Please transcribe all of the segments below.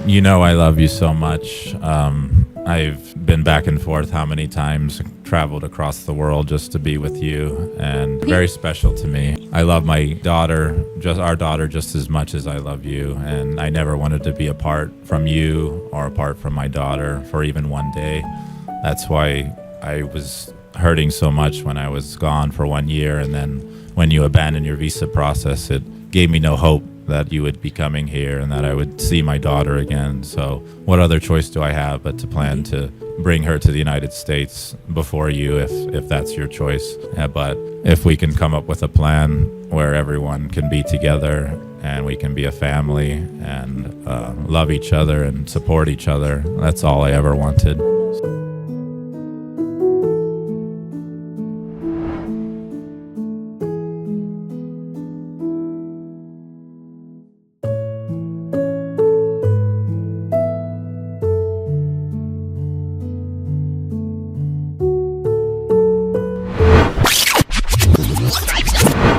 You know I love you so much. I've been back and forth how many times, traveled across the world just to be with you, and very special to me. I love my daughter, just our daughter, just as much as I love you, and I never wanted to be apart from you or apart from my daughter for even one day. That's why I was hurting so much when I was gone for 1 year, and then when you abandoned your visa process, it gave me no hope that you would be coming here and that I would see my daughter again. So what other choice do I have but to plan to bring her to the United States before you, if that's your choice. But if we can come up with a plan where everyone can be together and we can be a family and love each other and support each other, that's all I ever wanted.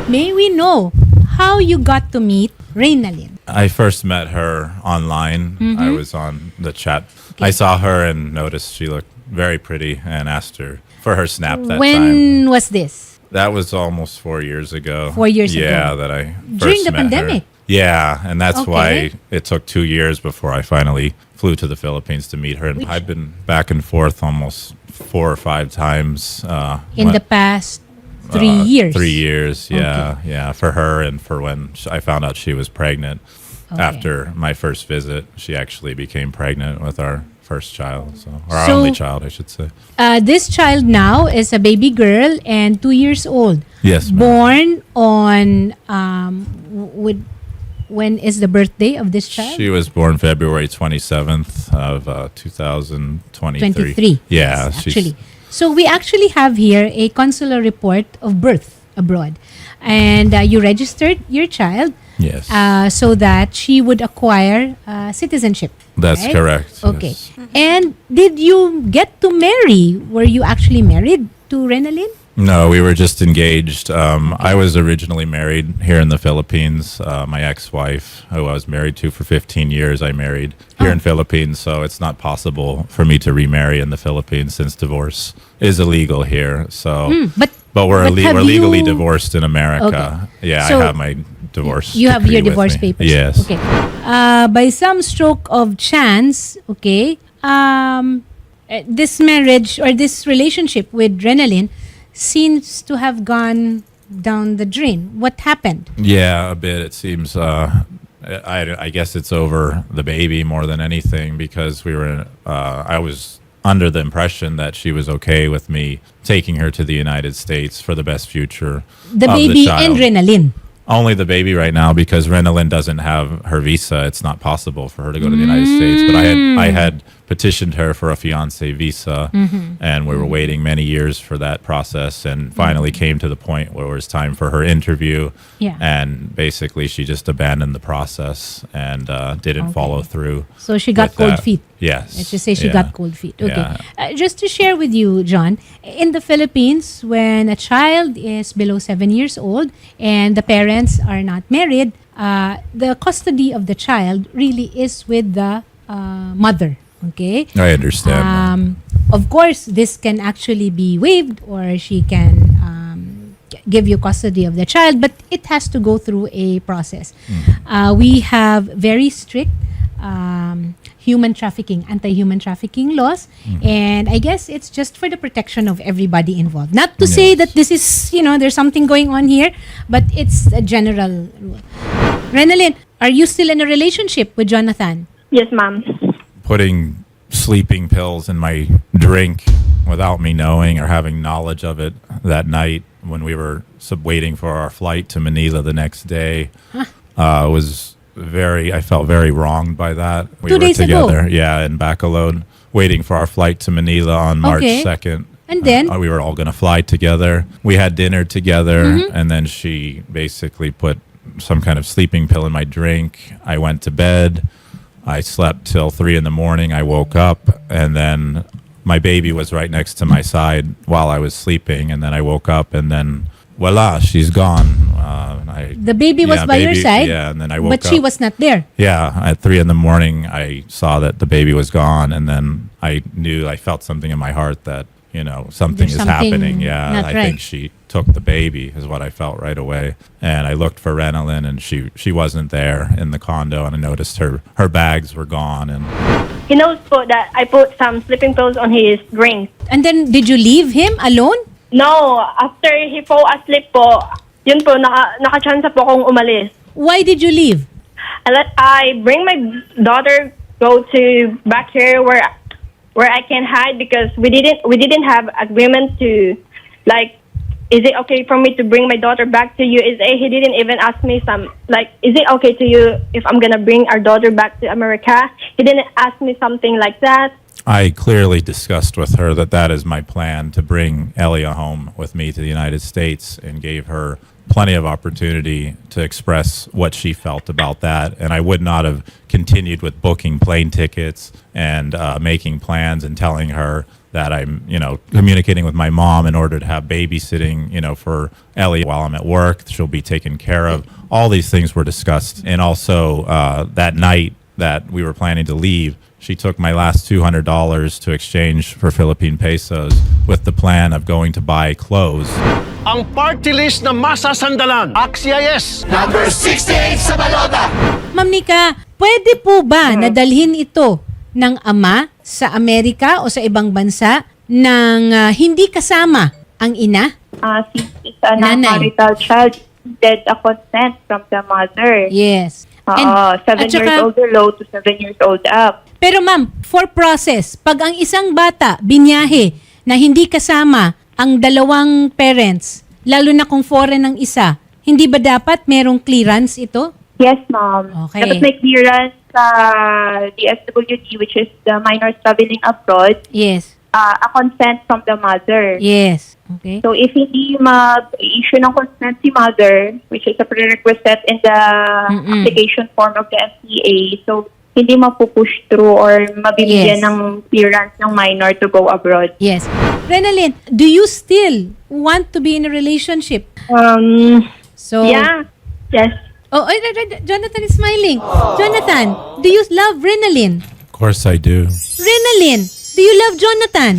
May we know how you got to meet Reynalyn? I first met her online. I was on the chat. I saw her and noticed she looked very pretty and asked her for her snap that time. When was this? That was almost 4 years ago. 4 years ago. Yeah, that I first During the met pandemic? her. Yeah, and that's Okay. why it took 2 years before I finally flew to the Philippines to meet her. And I've been back and forth almost 4 or 5 times. In the past 3 years? 3 years, yeah. Yeah, for her and for when I found out she was pregnant. Okay. After my first visit, she actually became pregnant with our first child. So, or our So- only child, I should say. This child now is a baby girl and 2 years old. Yes, ma'am. Born on, when is the birthday of this child? She was born February 27th of 2023. 23. Yeah, Yes, she's actually. So we actually have here a consular report of birth abroad. And you registered your child yes. so that she would acquire citizenship. That's right? correct. Okay. Yes. And did you get to marry? Were you actually married to Reynalyn? No, we were just engaged. I was originally married here in the Philippines. My ex-wife, who I was married to for 15 years, I married here in Philippines. So it's not possible for me to remarry in the Philippines since divorce is illegal here. So, but we're have legally you- divorced in America. Okay. Yeah, So I have my divorce. You have decree your with divorce me. papers. Yes. Okay. By some stroke of chance, okay, this marriage or this relationship with Reynalyn seems to have gone down the drain. What happened? Yeah, a bit. It seems. I guess it's over the baby more than anything because we were. I was under the impression that she was okay with me taking her to the United States for the best future. The of baby the and child. Reynalyn. Only the baby right now because Reynalyn doesn't have her visa. It's not possible for her to go to the United States. But I had petitioned her for a fiancé visa, and we were waiting many years for that process, and finally came to the point where it was time for her interview. Yeah. And basically, she just abandoned the process and didn't follow through. So she got with cold that. feet. Yes. Let's just say she Yeah. got cold feet. Okay. Yeah. Just to share with you, John, in the Philippines, when a child is below 7 years old and the parents are not married, the custody of the child really is with the mother. Okay. I understand. Of course, this can actually be waived, or she can give you custody of the child, but it has to go through a process. We have very strict anti-human trafficking laws, and I guess it's just for the protection of everybody involved. Not to say that this is, there's something going on here, but it's a general rule. Reynalyn, are you still in a relationship with Jonathan? Yes, ma'am. Putting sleeping pills in my drink without me knowing or having knowledge of it that night when we were waiting for our flight to Manila the next day was I felt very wronged by that. We 2 were days ago? together, yeah, in Bacolod, waiting for our flight to Manila on March Okay. 2nd. And then? We were all going to fly together. We had dinner together, and then she basically put some kind of sleeping pill in my drink. I went to bed. I slept till 3 in the morning. I woke up, and then my baby was right next to my side while I was sleeping. And then I woke up, and then voila, she's gone. The baby was by your side, yeah, and then I woke but up. she was not there. Yeah, at 3 a.m, I saw that the baby was gone, and then I felt something in my heart that something There's is something happening. Yeah, not I right. think she took the baby is what I felt right away. And I looked for Renalyn, and she wasn't there in the condo, and I noticed her bags were gone. And He knows po that I put some sleeping pills on his drink. And then, did you leave him alone? No, after he fall asleep po, yun po, nakachance po akong umalis. Why did you leave? I bring my daughter go to back here where I can hide because we didn't have agreement to, like, is it okay for me to bring my daughter back to you? He didn't even ask me is it okay to you if I'm gonna bring our daughter back to America? He didn't ask me something like that. I clearly discussed with her that is my plan, to bring Elia home with me to the United States, and gave her plenty of opportunity to express what she felt about that. And I would not have continued with booking plane tickets and making plans and telling her that I'm, communicating with my mom in order to have babysitting, for Ellie while I'm at work. She'll be taken care of. All these things were discussed. And also that night that we were planning to leave, she took my last $200 to exchange for Philippine pesos with the plan of going to buy clothes. Ang party list na masasandalan. AXIS! Number 68 sa balota. Ma'am Nika, pwede po ba nadalhin ito ng ama sa Amerika o sa ibang bansa ng hindi kasama ang ina? Since it's a Nanay. non-marital child, needed a consent from the mother. Yes. 7 at saka- years old below to 7 years old up. Pero ma'am, for process, pag ang isang bata binyahe na hindi kasama ang dalawang parents, lalo na kung foreign ang isa, hindi ba dapat merong clearance ito? Yes, ma'am. Okay. Dapat may clearance sa DSWD, which is the minors traveling abroad, Yes. a consent from the mother. Yes. Okay. So if hindi mag-issue ng consent si mother, which is a prerequisite in the application form of the FTA, so hindi mapupush through or mabibigyan Yes. ng clearance ng minor to go abroad. Yes. Renalyn, do you still want to be in a relationship? So, Yeah. Yes. Oh, Jonathan is smiling. Jonathan, do you love Renalyn? Of course I do. Renalyn, do you love Jonathan?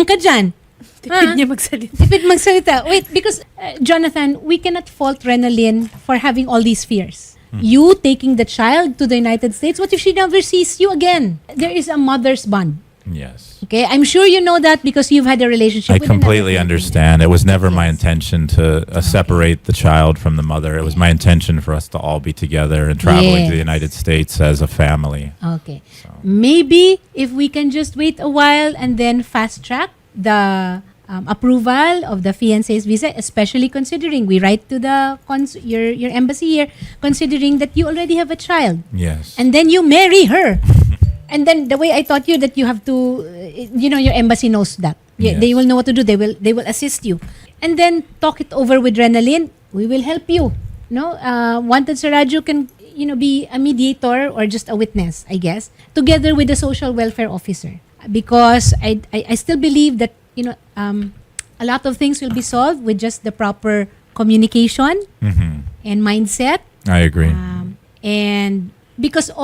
Ka dyan. Tipid niya magsalita. Tipid magsalita. Wait, because Jonathan, we cannot fault Renalyn for having all these fears. You taking the child to the United States, what if she never sees you again? There is a mother's bond. Yes. Okay, I'm sure you know that because you've had a relationship I with another completely Filipino. understand. It was never my Yes. intention to separate the child from the mother. It was my intention for us to all be together and traveling to the Yes. United States as a family. Okay. Maybe if we can just wait a while and then fast track the approval of the fiancé's visa, especially considering we write to the your embassy here, considering that you already have a child, Yes. and then you marry her, and then the way I taught you that you have to, your embassy knows that. Yes. They will know what to do. They will assist you, and then talk it over with Renalyn. We will help you. No, Wanted Sarajo can be a mediator or just a witness, I guess, together with the social welfare officer, because I still believe that a lot of things will be solved with just the proper communication and mindset. I agree. And because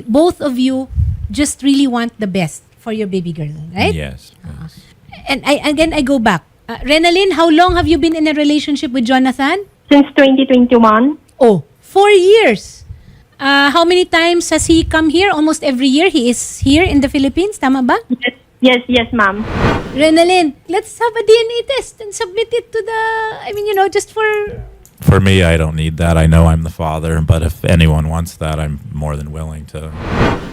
both of you just really want the best for your baby girl, right? Yes. Yes. And I go back. Renalyn, how long have you been in a relationship with Jonathan? Since 2021. Oh, 4 years. How many times has he come here? Almost every year he is here in the Philippines. Tama ba? Yes, ma'am. Renalyn, let's have a DNA test and submit it to the, just for... For me, I don't need that. I know I'm the father, but if anyone wants that, I'm more than willing to.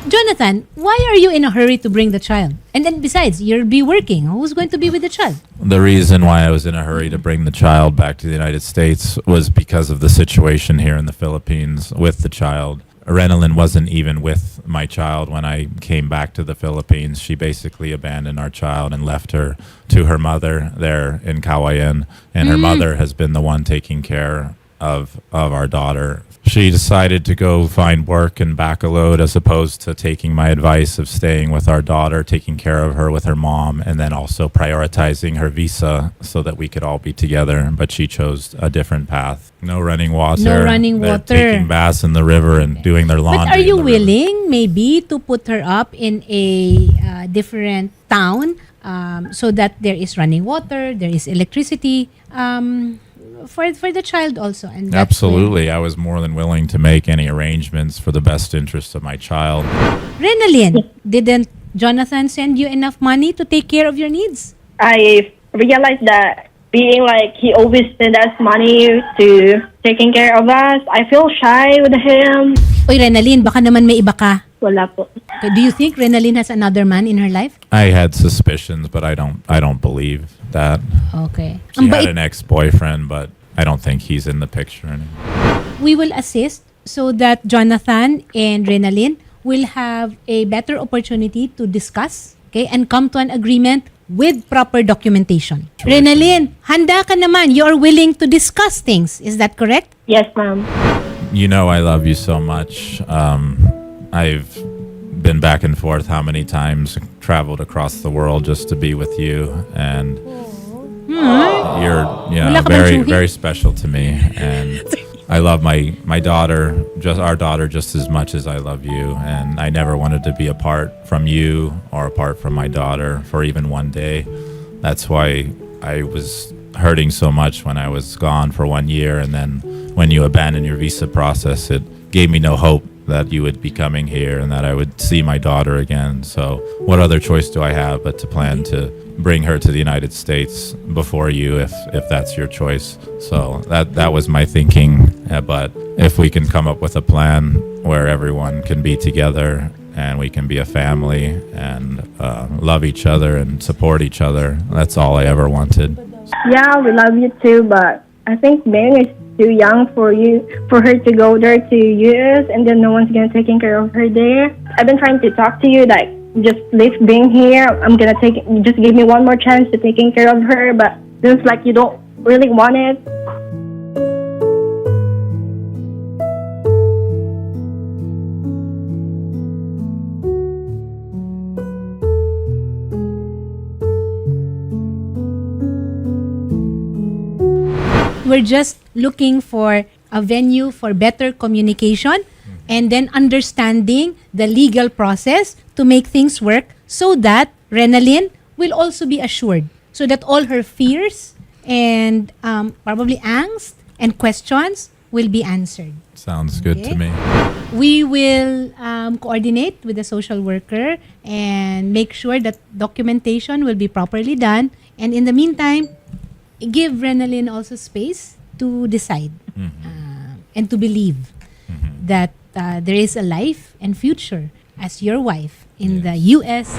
Jonathan, why are you in a hurry to bring the child? And then besides, you'll be working. Who's going to be with the child? The reason why I was in a hurry to bring the child back to the United States was because of the situation here in the Philippines with the child. Renalyn wasn't even with my child when I came back to the Philippines. She basically abandoned our child and left her to her mother there in Cagayan. And her mother has been the one taking care of our daughter. She decided to go find work in Bacolod as opposed to taking my advice of staying with our daughter, taking care of her with her mom, and then also prioritizing her visa so that we could all be together. But she chose a different path. No running water. No running They're water. taking baths in the river and doing their laundry. But are you in the river. willing maybe to put her up in a different town so that there is running water, there is electricity for the child also? And that's Absolutely. I was more than willing to make any arrangements for the best interest of my child. when- Renalyn, didn't Jonathan send you enough money to take care of your needs? I realized that being like he always send us money to taking care of us. I feel shy with him. Oy, Renalyn, baka naman may iba ka. Wala po. Do you think Renalyn has another man in her life? I had suspicions, but I don't believe that. Okay. She Ang had bait. an ex-boyfriend, but I don't think he's in the picture anymore. We will assist so that Jonathan and Renalyn will have a better opportunity to discuss, okay, and come to an agreement with proper documentation. Sure. Renalyn, handa ka naman. You are willing to discuss things. Is that correct? Yes, ma'am. You know I love you so much. I've been back and forth how many times, traveled across the world just to be with you, and you're Wala ka bang very suhi? very special to me, and I love my daughter, just our daughter, just as much as I love you, and I never wanted to be apart from you or apart from my daughter for even one day. That's why I was hurting so much when I was gone for 1 year, and then when you abandoned your visa process, it gave me no hope that you would be coming here and that I would see my daughter again. So what other choice do I have but to plan to bring her to the United States before you, if that's your choice? So that was my thinking. But if we can come up with a plan where everyone can be together and we can be a family and love each other and support each other, that's all I ever wanted. Yeah, we love you too, but I think Bing is too young for her to go there to US, and then no one's gonna taking care of her there. I've been trying to talk to you, like just leave Bing here. I'm gonna just give me one more chance to taking care of her, but seems like you don't really want it. We're just looking for a venue for better communication and then understanding the legal process to make things work so that Renalyn will also be assured, so that all her fears and probably angst and questions will be answered. Sounds good to Okay. me. We will coordinate with the social worker and make sure that documentation will be properly done. And in the meantime, give Renalyn also space to decide and to believe that there is a life and future as your wife in the US